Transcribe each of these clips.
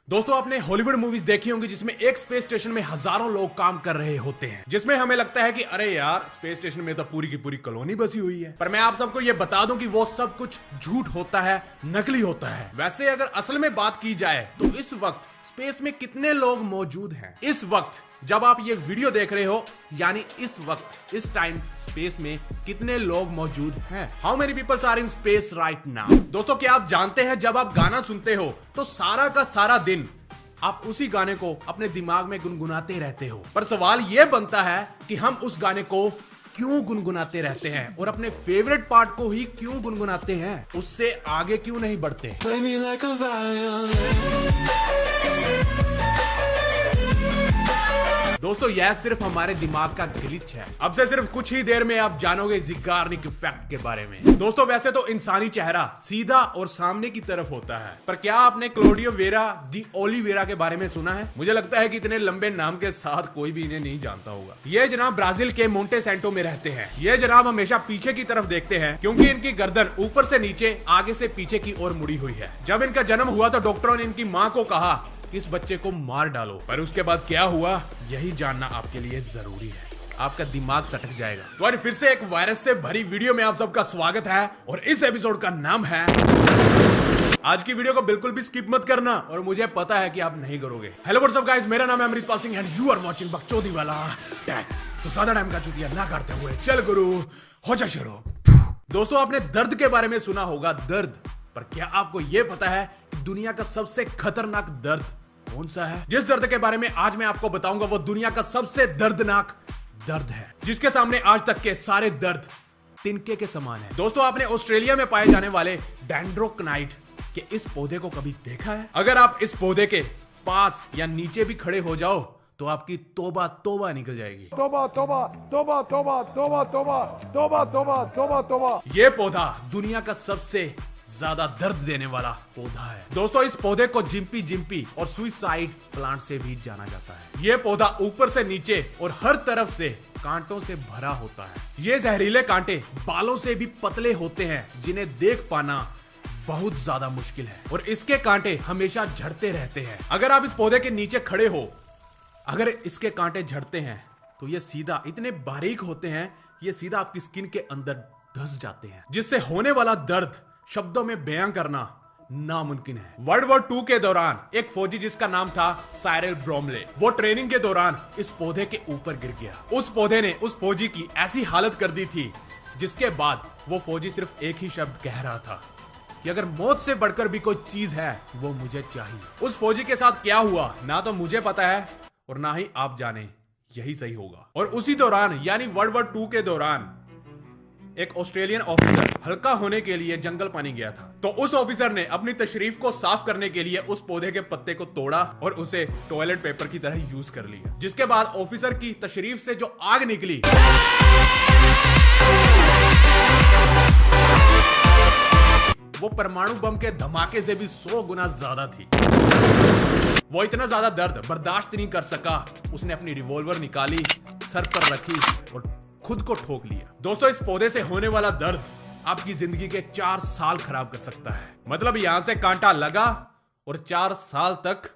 दोस्तों आपने Hollywood movies देखी होंगी जिसमें एक स्पेस स्टेशन में हजारों लोग काम कर रहे होते हैं, जिसमें हमें लगता है कि अरे यार स्पेस स्टेशन में तो पूरी की पूरी कॉलोनी बसी हुई है। पर मैं आप सबको ये बता दूं कि वो सब कुछ झूठ होता है, नकली होता है। वैसे अगर असल में बात की जाए तो इस वक्त स्पेस में कितने लोग मौजूद हैं? इस वक्त जब आप ये वीडियो देख रहे हो, यानी इस वक्त इस टाइम स्पेस में कितने लोग मौजूद हैं? How many peoples are in space right now? दोस्तों क्या आप जानते हैं जब आप गाना सुनते हो तो सारा का सारा दिन आप उसी गाने को अपने दिमाग में गुनगुनाते रहते हो। पर सवाल यह बनता है कि हम उस गाने को क्यों गुनगुनाते रहते हैं और अपने फेवरेट पार्ट को ही क्यों गुनगुनाते हैं, उससे आगे क्यों नहीं बढ़ते? दोस्तों यह सिर्फ हमारे दिमाग का ग्लिच है। अब से सिर्फ कुछ ही देर में आप जानोगे ज़िगार्निक इफेक्ट के बारे में। दोस्तों वैसे तो इंसानी चेहरा सीधा और सामने की तरफ होता है, पर क्या आपने क्लोडियो वेरा डी ओलिवेरा के बारे में सुना है? मुझे लगता है कि इतने लंबे नाम के साथ कोई भी इन्हें नहीं जानता होगा। ये जनाब ब्राजील के मोंटे सेंटो में रहते हैं। ये जनाब हमेशा पीछे की तरफ देखते हैं क्योंकि इनकी गर्दन ऊपर से नीचे, आगे से पीछे की ओर मुड़ी हुई है। जब इनका जन्म हुआ तो डॉक्टरों ने इनकी माँ को कहा इस बच्चे को मार डालो, पर उसके बाद क्या हुआ यही जानना आपके लिए जरूरी है। आपका दिमाग सटक जाएगा। तो आज फिर से एक वायरस से भरी वीडियो में आप सबका स्वागत है और इस एपिसोड का नाम है, आज की वीडियो को बिल्कुल भी स्किप मत करना और मुझे पता है कि आप नहीं करोगे। हेलो व्हाट्स अप गाइस, मेरा नाम है Amritpal Singh and you are watching Bakchodi Wala tag. तो ज्यादा टाइम का चुतिया ना करते हुए चल गुरु हो जा शुरू। दोस्तों आपने दर्द के बारे में सुना होगा, दर्द। पर क्या आपको यह पता है कि दुनिया का सबसे खतरनाक दर्द कौन सा है? जिस दर्द के बारे में आज मैं आपको बताऊंगा वो दुनिया का सबसे दर्दनाक दर्द है, जिसके सामने आज तक के सारे दर्द तिनके के समान है। दोस्तों आपने ऑस्ट्रेलिया में पाए जाने वाले डेंड्रोक्नाइट के इस पौधे को कभी देखा है? अगर आप इस पौधे के पास या नीचे भी खड़े हो जाओ तो आपकी तौबा तौबा निकल जाएगी। तौबा तौबा तौबा तौबा तौबा तौबा तौबा तौबा तौबा तौबा। ये पौधा दुनिया का सबसे ज्यादा दर्द देने वाला पौधा है। दोस्तों इस पौधे को जिम्पी जिम्पी और सुइसाइड प्लांट से भी जाना जाता है। यह पौधा ऊपर से नीचे और हर तरफ से कांटों से भरा होता है। ये जहरीले कांटे बालों से भी पतले होते हैं, जिन्हें देख पाना बहुत ज्यादा मुश्किल है और इसके कांटे हमेशा झड़ते रहते हैं। अगर आप इस पौधे के नीचे खड़े हो, अगर इसके कांटे झड़ते हैं तो ये सीधा, इतने बारीक होते हैं, ये सीधा आपकी स्किन के अंदर धंस जाते हैं, जिससे होने वाला दर्द शब्दों में बयां करना नामुमकिन है। वर्ल्ड वॉर 2 के दौरान एक फौजी जिसका नाम था साइरल ब्रोमले, वो ट्रेनिंग के दौरान इस पौधे के ऊपर गिर गया। उस पौधे ने उस फौजी की ऐसी हालत कर दी थी जिसके बाद वो फौजी सिर्फ एक ही शब्द कह रहा था कि अगर मौत से बढ़कर भी कोई चीज है वो मुझे चाहिए। उस फौजी के साथ क्या हुआ ना तो मुझे पता है और ना ही आप जाने, यही सही होगा। और उसी दौरान यानी वर्ल्ड वॉर 2 के दौरान एक ऑस्ट्रेलियन ऑफिसर हल्का होने के लिए जंगल पानी गया था। तो उस ऑफिसर ने अपनी तशरीफ को साफ करने के लिए उस पौधे के पत्ते को तोड़ा और उसे टॉयलेट पेपर की तरह यूज कर लिया। जिसके बाद ऑफिसर की तशरीफ से जो आग निकली वो परमाणु बम के धमाके से भी 100 गुना ज्यादा थी। वो इतना ज्यादा दर्द बर्दाश्त नहीं कर सका, उसने अपनी रिवॉल्वर निकाली, सर पर रखी और खुद को ठोक लिया। दोस्तों इस पौधे से होने वाला दर्द आपकी जिंदगी के 4 साल खराब कर सकता है। मतलब यहां से कांटा लगा और 4 साल तक।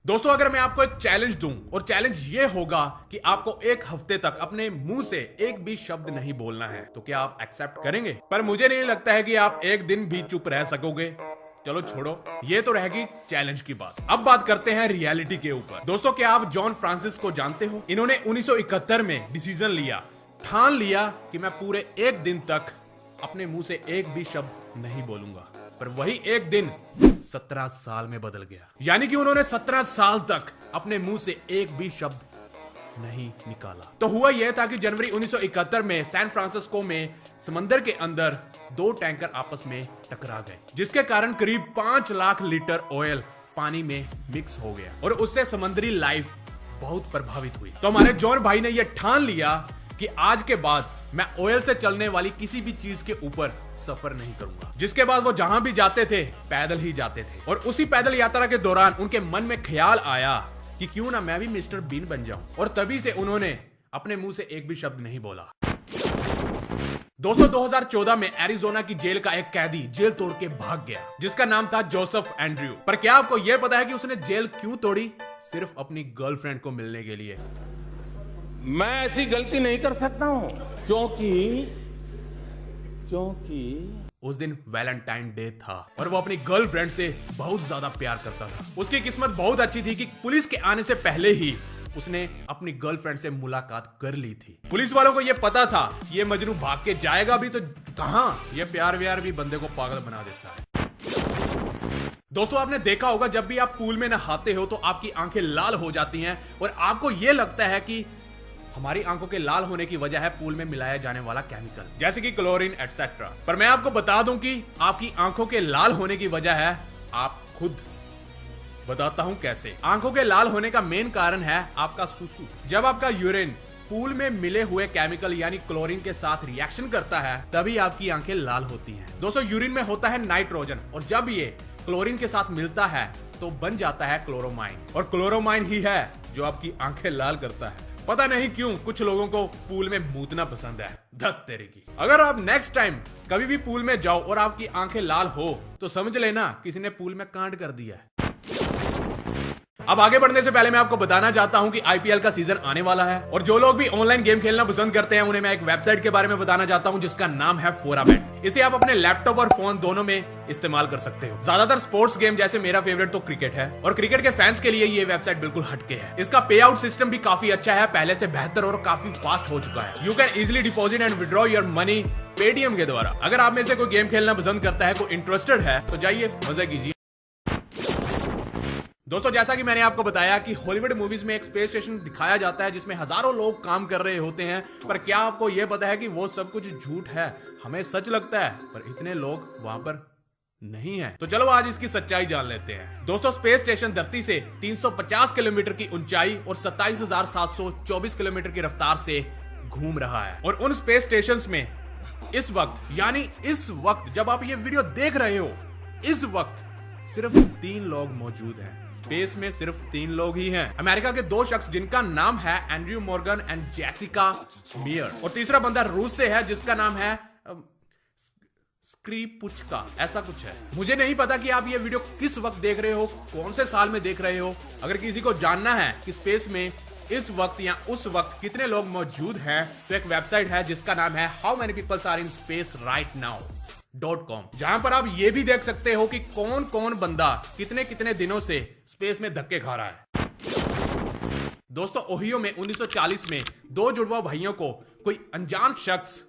दोस्तों अगर मैं आपको एक चैलेंज दूं और चैलेंज ये होगा कि आपको एक हफ्ते तक अपने मुंह से एक भी शब्द नहीं बोलना है, तो क्या आप एक्सेप्ट करेंगे? पर मुझे नहीं लगता है कि आप एक दिन भी चुप रह सकोगे। चलो छोड़ो, ये तो रहेगी चैलेंज की बात। अब बात करते हैं रियलिटी के ऊपर। दोस्तों क्या आप जॉन फ्रांसिस को जानते हो? इन्होंने 1971 में डिसीजन लिया, ठान लिया कि मैं पूरे एक दिन तक अपने मुंह से एक भी शब्द नहीं बोलूंगा। पर वही एक दिन 17 साल में बदल गया। यानी कि उन्होंने 17 साल तक अपने मुंह से एक भी शब्द नहीं निकाला। तो हुआ यह था कि जनवरी 1971 में सैन फ्रांसिस्को में समंदर के अंदर 2 टैंकर आपस में टकरा गए, जिसके कारण करीब 5 लाख लीटर ऑयल पानी में मिक्स हो गया और उससे समुद्री लाइफ बहुत प्रभावित हुई। तो हमारे जॉन भाई ने यह ठान लिया कि आज के बाद मैं ऑयल से चलने वाली किसी भी चीज के ऊपर सफर नहीं करूंगा। जिसके बाद वो जहां भी जाते थे पैदल ही जाते थे और उसी पैदल यात्रा के दौरान उनके मन में ख्याल आया कि क्यों ना मैं भी मिस्टर बीन बन जाऊं, और तभी से उन्होंने अपने मुंह से एक भी शब्द नहीं बोला। दोस्तों 2014 में एरिजोना की जेल का एक कैदी जेल तोड़ के भाग गया जिसका नाम था जोसेफ एंड्रयू। पर क्या आपको यह पता है कि उसने जेल क्यों तोड़ी? सिर्फ अपनी गर्लफ्रेंड को मिलने के लिए। मैं ऐसी गलती नहीं कर सकता हूं क्योंकि उस दिन वैलेंटाइन डे था और वो अपनी गर्लफ्रेंड से बहुत ज्यादा प्यार करता था। उसकी किस्मत बहुत अच्छी थी कि पुलिस के आने से पहले ही उसने अपनी गर्लफ्रेंड से मुलाकात कर ली थी। पुलिस वालों को यह पता था ये मजनू भाग के जाएगा भी तो कहां, ये प्यार व्यार भी बंदे को पागल बना देता है। दोस्तों आपने देखा होगा जब भी आप पूल में नहाते हो तो आपकी आंखें लाल हो जाती हैं और आपको यह लगता है कि हमारी आंखों के लाल होने की वजह है पूल में मिलाया जाने वाला केमिकल जैसे कि क्लोरीन एटसेट्रा। पर मैं आपको बता दूं कि आपकी आंखों के लाल होने की वजह है आप खुद। बताता हूं कैसे। आंखों के लाल होने का मेन कारण है आपका सुसु। जब आपका यूरिन पूल में मिले हुए केमिकल यानी क्लोरीन के साथ रिएक्शन करता है तभी आपकी आंखें लाल होती हैं। दोस्तों यूरिन में होता है नाइट्रोजन और जब ये क्लोरीन के साथ मिलता है तो बन जाता है क्लोरोमाइन और क्लोरोमाइन ही है जो आपकी आंखें लाल करता है। पता नहीं क्यों कुछ लोगों को पूल में मूतना पसंद है। धत तेरे की। अगर आप नेक्स्ट टाइम कभी भी पूल में जाओ और आपकी आंखें लाल हो तो समझ लेना किसी ने पूल में कांड कर दिया है। अब आगे बढ़ने से पहले मैं आपको बताना चाहता हूं कि आईपीएल का सीजन आने वाला है और जो लोग भी ऑनलाइन गेम खेलना पसंद करते हैं उन्हें मैं एक वेबसाइट के बारे में बताना चाहता हूं जिसका नाम है फोराबेट। इसे आप अपने लैपटॉप और फोन दोनों में इस्तेमाल कर सकते हो। ज्यादातर स्पोर्ट्स गेम जैसे मेरा फेवरेट तो क्रिकेट है और क्रिकेट के फैंस के लिए ये वेबसाइट बिल्कुल हटके है। इसका पे आउट सिस्टम भी काफी अच्छा है, पहले से बेहतर और काफी फास्ट हो चुका है। You can easily deposit and withdraw your money Paytm के द्वारा। अगर आप में से कोई गेम खेलना पसंद करता है, कोई इंटरेस्टेड है तो जाइए मजा कीजिए। दोस्तों जैसा कि मैंने आपको बताया कि हॉलीवुड मूवीज में एक स्पेस स्टेशन दिखाया जाता है जिसमें हजारों लोग काम कर रहे होते हैं, पर क्या आपको यह पता है कि वो सब कुछ झूठ है? हमें सच लगता है पर इतने लोग वहां पर नहीं है। तो चलो आज इसकी सच्चाई जान लेते हैं। दोस्तों स्पेस स्टेशन धरती से 350 किलोमीटर की ऊंचाई और 27,724 किलोमीटर की रफ्तार से घूम रहा है और उन स्पेस स्टेशन में इस वक्त जब आप ये वीडियो देख रहे हो इस वक्त सिर्फ 3 लोग मौजूद हैं। स्पेस में सिर्फ 3 लोग ही हैं। अमेरिका के 2 शख्स जिनका नाम है एंड्रयू मॉर्गन एंड जेसिका मियर और तीसरा बंदा रूस से है जिसका नाम है स्क्रीपुचका, ऐसा कुछ है। मुझे नहीं पता कि आप ये वीडियो किस वक्त देख रहे हो, कौन से साल में देख रहे हो। अगर किसी को जानना है कि स्पेस में इस वक्त या उस वक्त कितने लोग मौजूद हैं तो एक वेबसाइट है जिसका नाम है how many peoples are in space right now .com, जहां पर आप ये भी देख सकते हो कि कौन कौन बंदा कितने कितने दिनों से स्पेस में धक्के खा रहा है। दोस्तों ओहियो में 1940 में 2 जुड़वा भाइयों को कोई अनजान शख्स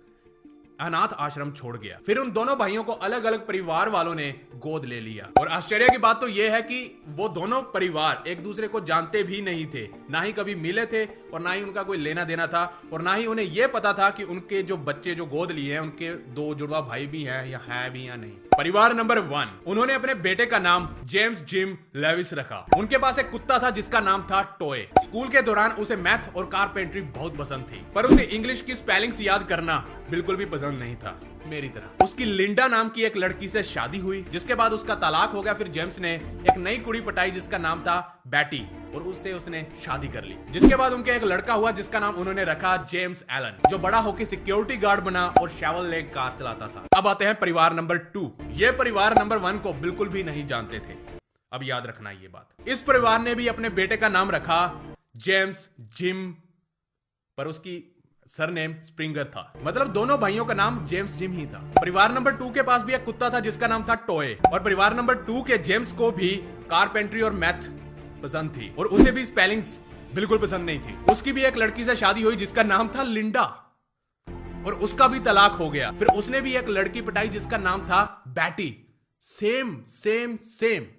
अनाथ आश्रम छोड़ गया। फिर उन दोनों भाइयों को अलग अलग परिवार वालों ने गोद ले लिया और आश्चर्य की बात तो यह है कि वो दोनों परिवार एक दूसरे को जानते भी नहीं थे, ना ही कभी मिले थे और ना ही उनका कोई लेना देना था और ना ही उन्हें यह पता था कि उनके जो बच्चे जो गोद लिए हैं उनके 2 जुड़वा भाई भी हैं या है भी या नहीं। परिवार नंबर 1, उन्होंने अपने बेटे का नाम जेम्स जिम लेविस रखा। उनके पास एक कुत्ता था जिसका नाम था टॉय। स्कूल के दौरान उसे मैथ और कारपेंट्री बहुत पसंद थी पर उसे इंग्लिश की स्पेलिंग्स याद करना बिल्कुल भी पसंद नहीं था, मेरी तरह। उसकी लिंडा नाम की एक लड़की से शादी हुई जिसके बाद उसका तलाक हो गया। फिर जेम्स ने एक नई कुड़ी पटाई जिसका नाम था बैटी और उससे उसने शादी कर ली। जिसके बाद उनके एक लड़का हुआ जिसका नाम उन्होंने रखा जेम्स एलन, जो बड़ा होकर सिक्योरिटी गार्ड बना और शेवरलेट कार चलाता था। अब आते हैं परिवार नंबर 2। ये परिवार नंबर 1 को बिल्कुल भी नहीं जानते थे। अब याद रखना ये बात। इस परिवार ने भी अपने बेटे का नाम रखा जेम्स जिम पर उसकी सरनेम स्प्रिंगर था, मतलब दोनों भाइयों का नाम जेम्स जिम ही था। परिवार नंबर 2 के पास भी एक कुत्ता था जिसका नाम था टॉय और परिवार नंबर 2 के जेम्स को भी कारपेंट्री और मैथ पसंद थी और उसे भी स्पेलिंग्स बिल्कुल पसंद नहीं थी। उसकी भी एक लड़की से शादी हुई जिसका नाम था लिंडा और उसका भी तलाक हो गया। फिर उसने भी एक लड़की पटाई जिसका नाम था बैटी, सेम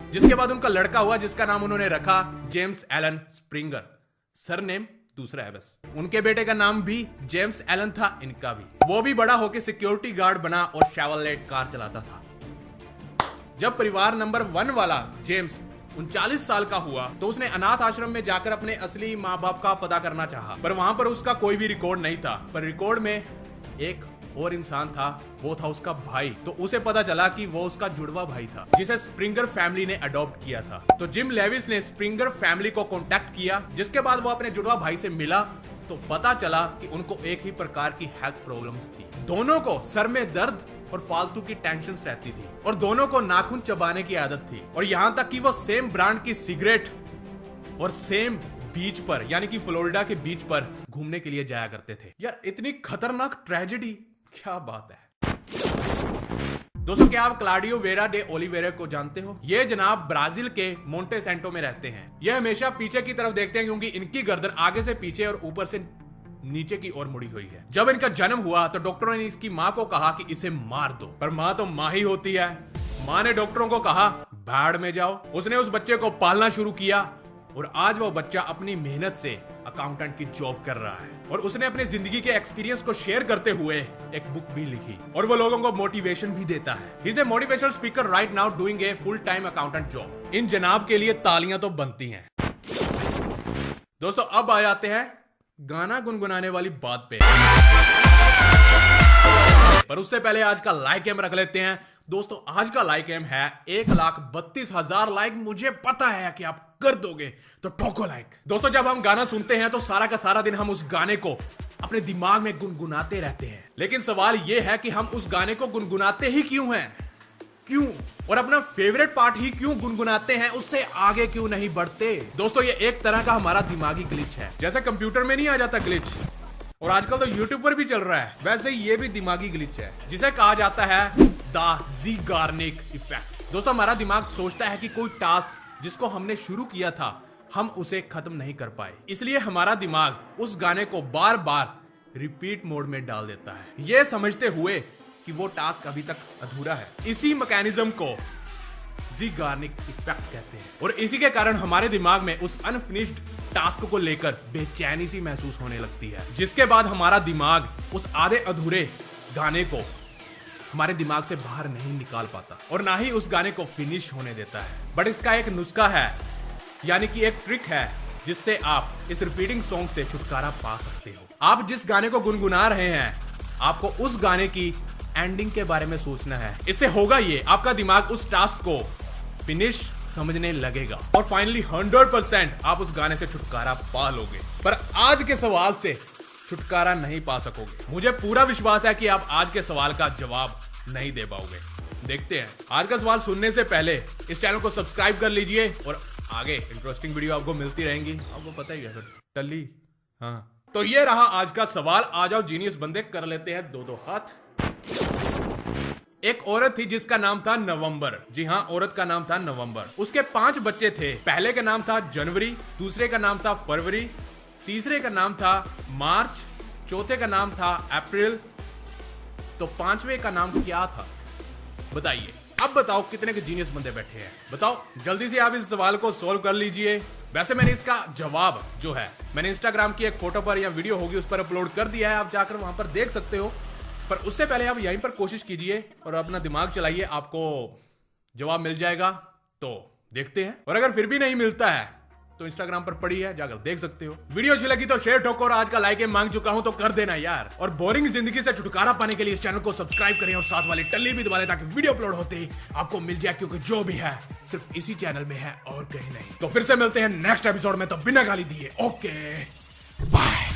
जिसके बाद उनका लड़का हुआ जिसका नाम उन्होंने रखा जेम्स एलन स्प्रिंगर, सरनेम दूसरा है बस। उनके बेटे का नाम भी जेम्स एलन था, इनका भी। वो भी बड़ा होकर सिक्योरिटी गार्ड बना और शेवरलेट कार चलाता था। जब परिवार नंबर 1 वाला जेम्स 39 साल का हुआ तो उसने अनाथ आश्रम में जाकर अपने असली माँ बाप का पता करना चाहा, पर वहां पर उसका कोई भी रिकॉर्ड नहीं था। पर रिकॉर्ड में एक और इंसान था, वो था उसका भाई। तो उसे पता चला कि वो उसका जुड़वा भाई था जिसे स्प्रिंगर फैमिली ने अडॉप्ट किया था। तो जिम लेविस ने स्प्रिंगर फैमिली को कांटेक्ट किया जिसके बाद वो अपने जुड़वा भाई से मिला तो पता चला कि उनको एक ही प्रकार की हेल्थ प्रॉब्लम्स थी। दोनों को सर में दर्द और फालतू की टेंशन्स रहती थी और दोनों को नाखून चबाने की आदत थी और यहां तक कि वो सेम ब्रांड की सिगरेट और सेम बीच पर यानी कि फ्लोरिडा के बीच पर घूमने के लिए जाया करते थे। यार इतनी खतरनाक ट्रेजेडी, क्या बात है। दोस्तों क्या आप क्लाउडियो वेरा डे ओलिवेरा को जानते हो? ये जनाब ब्राजील के मोंटे सेंटो में रहते हैं। ये हमेशा पीछे की तरफ देखते हैं क्योंकि इनकी गर्दन आगे से पीछे और ऊपर से नीचे की ओर मुड़ी हुई है। जब इनका जन्म हुआ तो डॉक्टरों ने इसकी माँ को कहा कि इसे मार दो, पर माँ तो माँ ही होती है। माँ ने डॉक्टरों को कहा भाड़ में जाओ। उसने उस बच्चे को पालना शुरू किया और आज वो बच्चा अपनी मेहनत से अकाउंटेंट की जॉब कर रहा है और उसने अपनी जिंदगी के एक्सपीरियंस को शेयर करते हुए एक बुक भी लिखी और वो लोगों को मोटिवेशन भी देता है। He is a motivational speaker right now doing a full time accountant job. इन जनाब के लिए तालियां तो बनती हैं। दोस्तों अब आ जाते हैं गाना गुनगुनाने वाली बात पे, पर उससे पहले आज का लाइक एम रख लेते हैं। दोस्तों आज का लाइक एम है 1,32,000 लाइक। मुझे पता है कि आप कर दोगे, तो ठोको लाइक। दोस्तों जब हम गाना सुनते हैं तो सारा का सारा दिन हम उस गाने को अपने दिमाग में गुनगुनाते रहते हैं, लेकिन सवाल यह है कि हम उस गाने को गुनगुनाते ही क्यों हैं? क्यों? और अपना फेवरेट पार्ट ही क्यों गुनगुनाते हैं, उससे आगे क्यों नहीं बढ़ते? दोस्तों ये एक तरह का हमारा दिमागी ग्लिच है। जैसे कंप्यूटर में नहीं आ जाता ग्लिच, और आजकल तो यूट्यूब पर भी चल रहा है, वैसे ही ये भी दिमागी ग्लिच है जिसे कहा जाता है द ज़ीगार्निक इफेक्ट। दोस्तों हमारा दिमाग सोचता है कि कोई टास्क जिसको हमने शुरू किया था हम उसे खत्म नहीं कर पाए, इसलिए हमारा दिमाग उस गाने को बार बार रिपीट मोड में डाल देता है, यह समझते हुए कि वो टास्क अभी तक अधूरा है। इसी मैकेनिज्म को ज़ीगार्निक इफेक्ट कहते हैं और इसी के कारण हमारे दिमाग में उस अनफिनिश्ड टास्क को लेकर बेचैनी सी महसूस होने लगती है, जिसके बाद हमारा दिमाग उस आधे अधूरे गाने को हमारे दिमाग से बाहर नहीं निकाल पाता और ना ही उस गाने को फिनिश होने देता है। बट इसका एक नुस्खा है, यानी कि एक ट्रिक है जिससे आप इस रिपीटिंग सॉन्ग से छुटकारा पा सकते हो। आप जिस गाने को गुनगुना रहे हैं आपको उस गाने की एंडिंग के बारे में सोचना है। इससे होगा ये, आपका दिमाग उस टास्क को फिनिश समझने लगेगा और फाइनली 100% आप उस गाने से छुटकारा पा लोगे। पर आज के सवाल से छुटकारा नहीं पा सकोगे। मुझे पूरा विश्वास है कि आप आज के सवाल का जवाब नहीं दे पाओगे। देखते हैं। आज का सवाल सुनने से पहले इस चैनल को सब्सक्राइब कर लीजिए और आगे इंटरेस्टिंग वीडियो आपको मिलती रहेंगी। आपको पता ही है फिर टल्ली। हाँ तो ये रहा आज का सवाल। आ जाओ जीनियस बंदे, कर लेते हैं दो हाथ। एक औरत थी जिसका नाम था नवंबर। जी हाँ, औरत का नाम था नवंबर। उसके 5 बच्चे थे। पहले का नाम था जनवरी, दूसरे का नाम था फरवरी, तीसरे का नाम था मार्च, चौथे का नाम था अप्रैल, तो 5वें का नाम क्या था? बताइए। अब बताओ कितने के जीनियस बंदे बैठे हैं, बताओ जल्दी से। आप इस सवाल को सॉल्व कर लीजिए। वैसे मैंने इसका जवाब जो है मैंने इंस्टाग्राम की एक फोटो पर या वीडियो होगी उस पर अपलोड कर दिया है, आप जाकर वहां पर देख सकते हो। पर उससे पहले आप यहीं पर कोशिश कीजिए और अपना दिमाग चलाइए, आपको जवाब मिल जाएगा। तो देखते हैं। और अगर फिर भी नहीं मिलता है तो इंस्टाग्राम पर पड़ी है, जाकर देख सकते हो। वीडियो अच्छी लगी तो शेयर ठोको और आज का लाइक मांग चुका हूं तो कर देना यार। और बोरिंग जिंदगी से छुटकारा पाने के लिए इस चैनल को सब्सक्राइब करें और साथ वाली टल्ली भी दबा लें ताकि वीडियो अपलोड होते ही आपको मिल जाए, क्योंकि जो भी है सिर्फ इसी चैनल में है और कहीं नहीं। तो फिर से मिलते हैं नेक्स्ट एपिसोड में, तो बिना गाली दिए ओके बाय।